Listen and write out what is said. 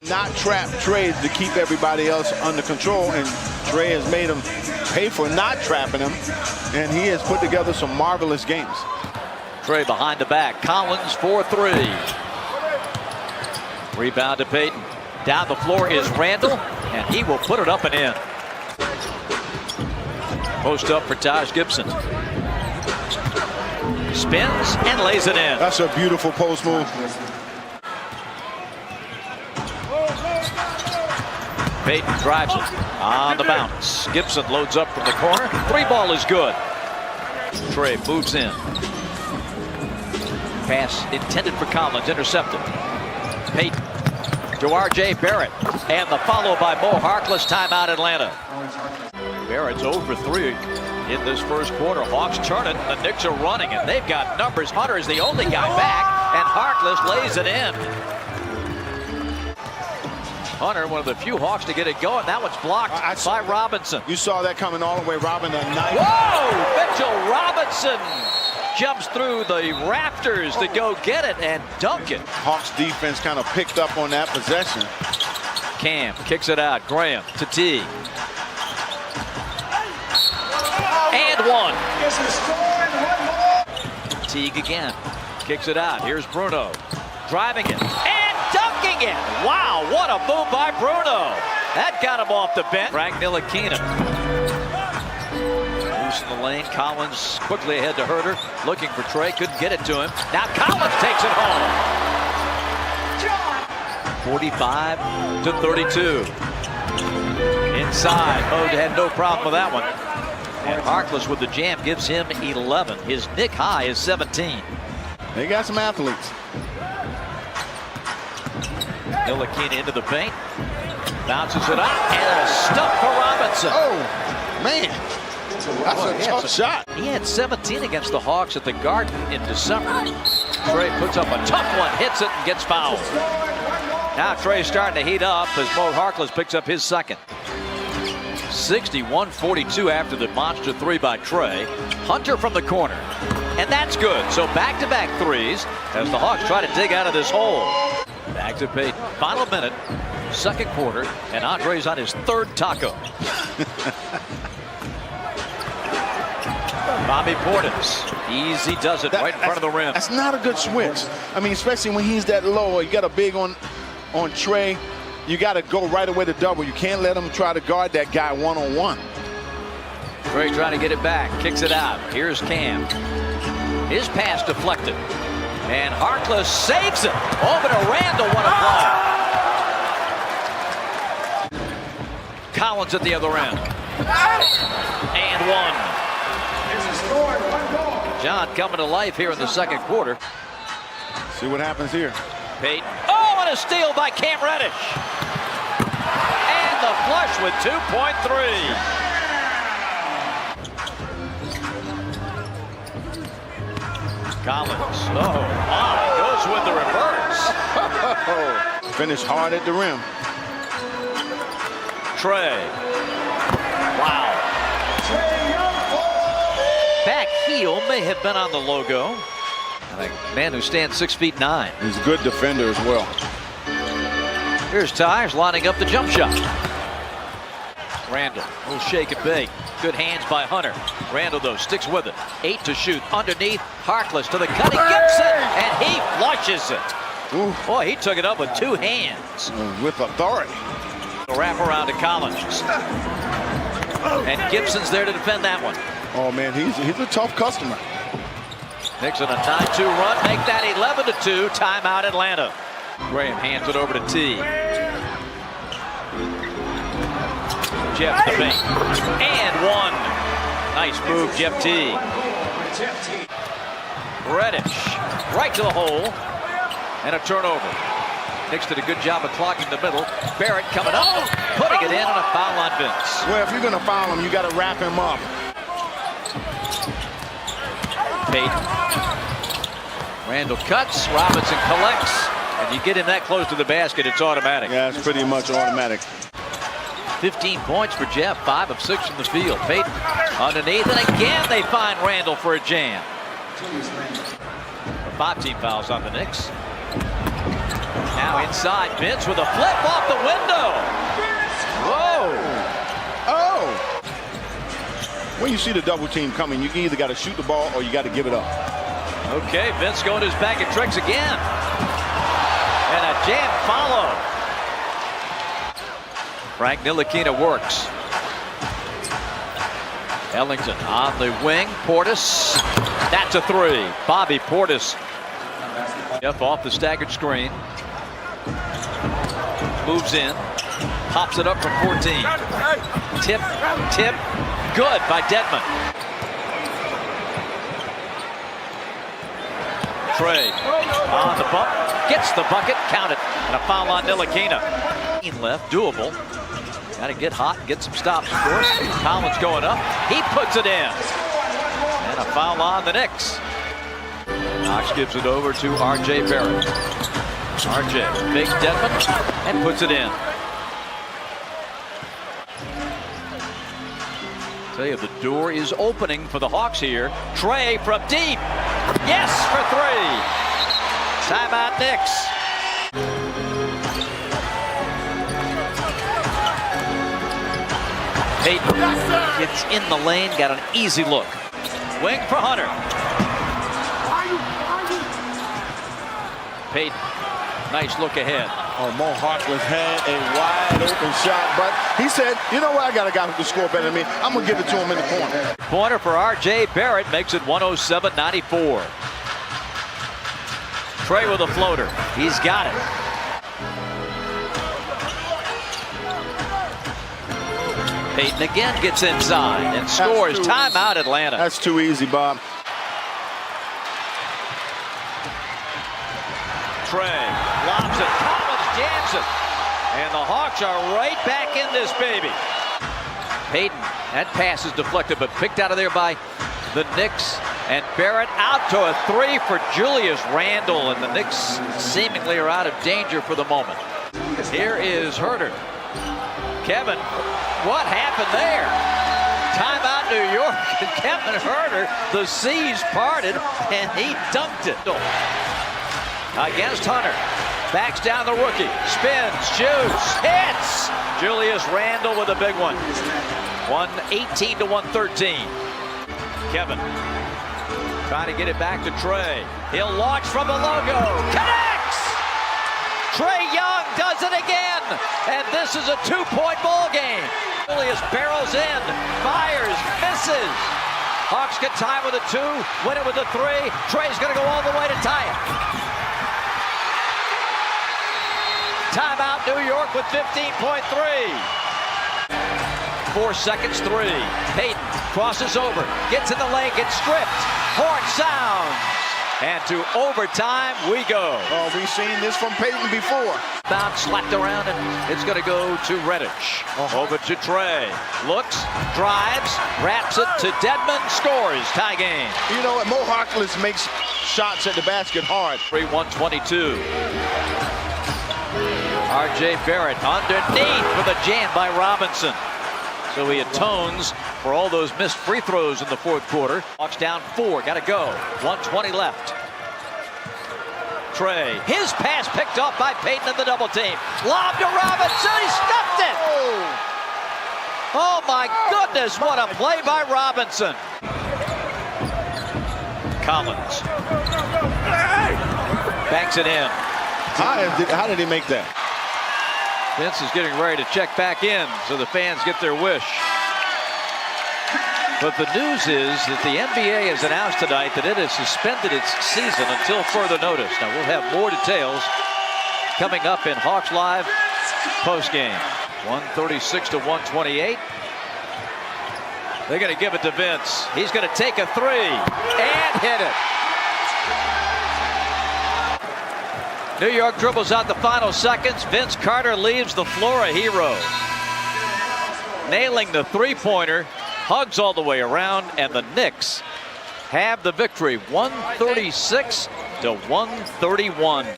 Not trap trades to keep everybody else under control, and Trey has made him pay for not trapping him, and he has put together some marvelous games. Trey behind the back. Collins for three. Rebound to Payton. Down the floor is Randall, and he will put it up and in. Post up for Taj Gibson. Spins and lays it in. That's a beautiful post move. Payton drives it on the bounce. Gibson loads up from the corner. Three ball is good. Trey moves in. Pass intended for Collins, intercepted. Payton to R.J. Barrett. And the follow by Mo Harkless. Timeout Atlanta. Barrett's 0 for 3 in this first quarter. Hawks turn it. The Knicks are running, and they've got numbers. Hunter is the only guy back, and Harkless lays it in. Hunter, one of the few Hawks to get it going. That one's blocked by Robinson. You saw that coming all the way. Robin, a knife. Whoa! Mitchell Robinson jumps through the rafters to go get it and dunk it. Hawks defense kind of picked up on that possession. Cam kicks it out. Graham to T. And one. Teague again. Kicks it out. Here's Bruno. Driving it. And dunking it. Wow, what a move by Bruno. That got him off the bench. Frank Ntilikina. Loose in the lane. Collins quickly ahead to Herter. Looking for Trey. Couldn't get it to him. Now Collins takes it home. 45 to 32. Inside. Mo had no problem with that one. And Harkless with the jam gives him 11. His Knick high is 17. They got some athletes. Ntilikina into the paint. Bounces it up. And a stuff for Robinson. Oh, man. That's a tough shot. He had 17 against the Hawks at the Garden in December. Trey puts up a tough one, hits it, and gets fouled. Now Trey's starting to heat up as Mo Harkless picks up his second. 61-42 after the monster three by Trey. Hunter from the corner. And that's good. So back-to-back threes as the Hawks try to dig out of this hole. Back to Payton. Final minute, second quarter, and Andre's on his third taco. Bobby Portis. Easy does it right in front of the rim. That's not a good switch. I mean, especially when he's that low. You got a big on Trey. You got to go right away to double. You can't let him try to guard that guy one-on-one. Trey trying to get it back. Kicks it out. Here's Cam. His pass deflected. And Harkless saves it. Over to Randall. What a play. Collins at the other end. And one. John coming to life here in the second quarter. See what happens here. Payton. Oh, and a steal by Cam Reddish. And the flush with 2.3. Collins. Oh, my. Goes with the reverse. Finish hard at the rim. Trey. Wow. Back heel may have been on the logo. And a man who stands 6'9". He's a good defender as well. Here's Tyres lining up the jump shot. Randall will shake and bake. Good hands by Hunter. Randall, though, sticks with it. 8 to shoot. Underneath, Harkless to the cutting Gibson, and he flushes it. Ooh. Boy, he took it up with two hands. With authority. The wrap around to Collins. And Gibson's there to defend that one. Oh, man, he's a tough customer. Knicks in a 9-2 run. Make that 11-2. Timeout Atlanta. Graham hands it over to T. Jeff the paint. And one. Nice move, Jeff T. Reddish. Right to the hole. And a turnover. Knicks did a good job of clocking the middle. Barrett coming up. Putting it in on a foul on Vince. Well, if you're going to foul him, you got to wrap him up. Payton. Randall cuts. Robinson collects. And you get him that close to the basket, it's automatic. Yeah, it's pretty much automatic. 15 points for Jeff, 5 of 6 from the field. Payton underneath, and again they find Randall for a jam. 5 team fouls on the Knicks. Now inside, Vince with a flip off the window. Whoa! Oh! When you see the double team coming, you either got to shoot the ball or you got to give it up. Okay, Vince going to his bag of tricks again. And a jam follow. Frank Ntilikina works. Ellington on the wing. Portis. That's a three. Bobby Portis. Jeff off the staggered screen. Moves in. Pops it up from 14. Tip. Good by Dedmon. Trey on the bump. Gets the bucket. Count it. And a foul on Ntilikina. Left. Doable. Got to get hot and get some stops, of course. Collins going up. He puts it in. And a foul on the Knicks. Knox gives it over to R.J. Barrett. R.J. fakes Dedmon and puts it in. Tell you, the door is opening for the Hawks here. Trey from deep. Yes, for three. Timeout Knicks. Payton gets in the lane, got an easy look. Wing for Hunter. Payton, nice look ahead. Oh, Mo Harkless had a wide open shot, but he said, you know what, I got a guy who can score better than me. I'm going to give it to him in the corner. Pointer for R.J. Barrett makes it 107-94. Trey with a floater. He's got it. Payton again gets inside and scores. Timeout Atlanta. That's too easy, Bob. Trey lobs it. Collins jams it. And the Hawks are right back in this baby. Payton, that pass is deflected but picked out of there by the Knicks. And Barrett out to a three for Julius Randle. And the Knicks seemingly are out of danger for the moment. Here is Herter. Kevin, what happened there? Timeout New York. And Kevin Herter, the seas parted and he dunked it. Against Hunter. Backs down the rookie. Spins, shoots, hits. Julius Randle with a big one. 118-113. Kevin trying to get it back to Trey. He'll launch from the logo. Connects! Trey Young does it again. And this is a two-point ball game. Julius barrels in, fires, misses. Hawks get time with a two, win it with a three. Trey's going to go all the way to tie it. Timeout New York with 15.3. 4 seconds, three. Payton crosses over, gets in the lane, gets stripped. Horn sounds. And to overtime we go. Oh, we've seen this from Payton before. Bounce slapped around and it's going to go to Redditch. Over to Trey. Looks, drives, wraps it to Dedmon, scores. Tie game. You know what? Mo Harkless makes shots at the basket hard. 3-1-22. R.J. Barrett underneath with a jam by Robinson. So he atones for all those missed free throws in the fourth quarter. Hawks down 4, got to go. 1:20 left. Trey, his pass picked off by Payton in the double team. Lob to Robinson, he stuffed it! Oh my goodness, what a play by Robinson. Collins. Banks it in. How did he make that? Vince is getting ready to check back in so the fans get their wish. But the news is that the NBA has announced tonight that it has suspended its season until further notice. Now we'll have more details coming up in Hawks Live postgame. 136-128. They're going to give it to Vince. He's going to take a three and hit it. New York dribbles out the final seconds. Vince Carter leaves the floor a hero. Nailing the three-pointer, hugs all the way around, and the Knicks have the victory, 136-131.